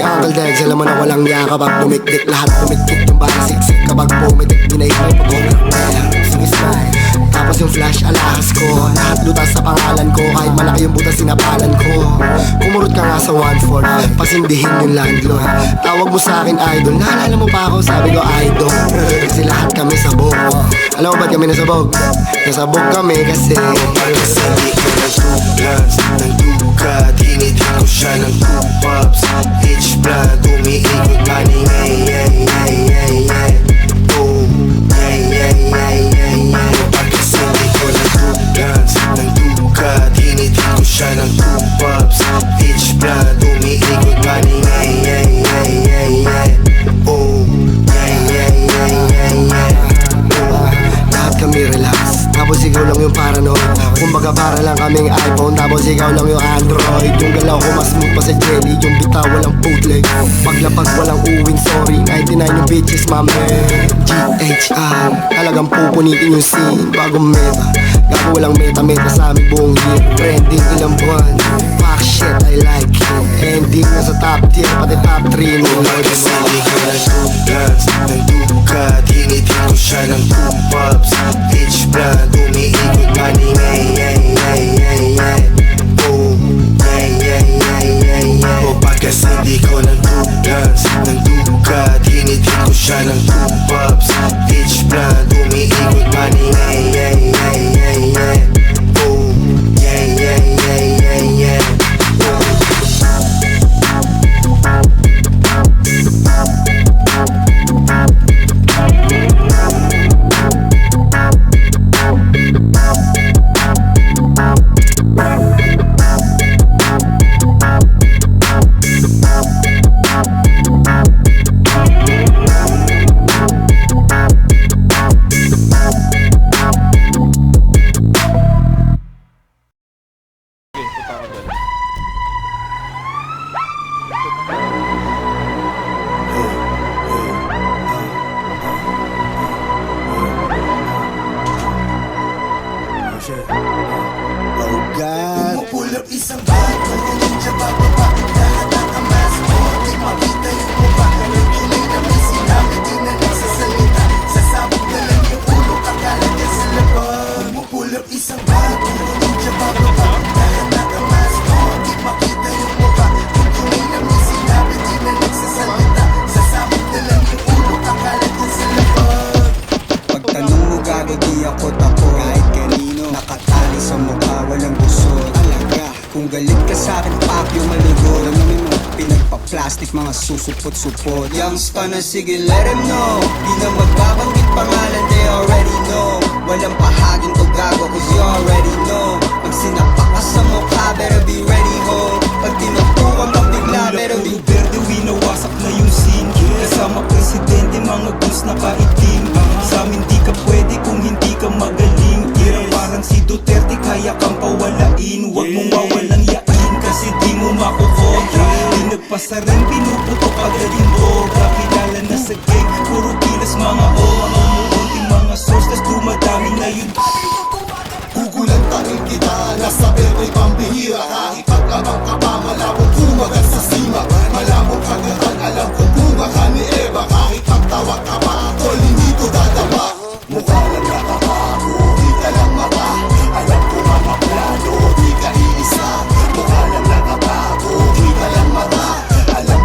Uncle Dex, alam mo na walang niya kapag dumikdik. Lahat dumikdik yung bala siksik kapag pumitik. Dinaig mo yung photographer, sige smile. Tapos yung flash alahas ko, lahat lutas sa pangalan ko. Kahit malaki yung butas sinapalan ko. Kumurot ka nga sa 1-4, pasindihin yung landlord. Tawag mo sa akin idol, naalala mo pa ako, sabi ko idol. Kasi lahat kami sabog. Alam mo ba't kami nasabog? Nasabog kami kasi Pagkasabi ko ng 2 guns, ng dukat, hinitin ko siya ng 2 pops. Pitch blood, umiikot maning ay ay ay ay ay. Boom, ay ay ay ay ay. Pagkasabi ko ng 2 guns, ng dukat, hinitin ko siya ng 2 pops. Pitch blood, umiikot maning ay ay ay ay ay. Boom, ay ay ay ay ay. lahat kami relax, tapos ikaw lang yung paranoid. Kumbaga para lang kaming iPhone, tapos ikaw lang yung Android. Yung galaw ko mas smooth pa sa jelly, yung bitaw walang bootleg. Paglapag walang uwing sorry, 99 yung bitches mame. GHR, talagang pupunitin yung scene. Bagong meta, gago walang meta-meta sa aming buong year. Trending ilang buwan, fuck shit I like it. Ending na sa top tier, pati top 3 mo. Pagkasabi ko ng 2 guns, ng dukat, hinitin ko siya ng 2 pops. Pitch blood, umiikot maning ay ay ay ay ay. Boom, ay ay ay ay ay. O pagkasindi ko ng 2 guns, ng dukat, hinitin ko siya ng 2 pops. Pitch blood, umiikot maning ay ay ay ay ay. Boom, ay ay ay ay ay. Pumupulot isang bago, ninja bababa. Lahat ng amas mo, di makita yung mukha. Tunay na may sinabi, di na nagsasalita. Sasabog na lang yung ulo, kakalat ka sa labas. Pumupulot isang bago, ninja bababa. Lahat ng amas mo, di makita yung mukha. Tunay na may sinabi, di na nagsasalita. Sasabog na lang yung ulo, kakalat ka sa labas. Pagtanong mo gago di ako tako. Kahit kanino nakatali sa mukha walang gusot. Alaga kung galit ka sa'kin pak yung malugod. Alam mo may mga pinagpa-plastic mga susupot-supot. Youngsta na sige let him know. Di na magbabanggit pangalan they already know. Walang pahaging to gago cause you already know. Pag sinapak ka sa mukha better be ready ho. Pag tinagpukan pang bigla better be Verde, winawasak na yung scene. Kasama presidente, mga guns na kaitim. Sa amin di ka pwede kung hindi ka magaling. Tira parang si Duterte, kaya kang pawalain. Huwag mong wawalang yain kasi di mo makukontra. Di nagpasa rin, pinuputok agad yung boga. Kilala na sa gang, puro pilas mga o. Mga umuunting mga source, tas dumadami na yun. Gugulan pa rin kita, nasa berto'y pambihira. Kahit pagkabang ka pa, malabong kumagat sa sima. Malabong kagatan, alam kong bunga ka ni Eva. Kahit pagtawag ka pa, tol, hindi ko dadaba. Mukha lang nakakago, di ka lang mata. Alam ko mga plano, di ka iisa. Mukha lang nakakago, di ka lang mata. Alam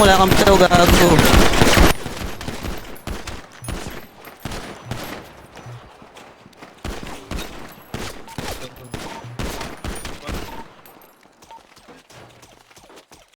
Wala kang pitaw, gago.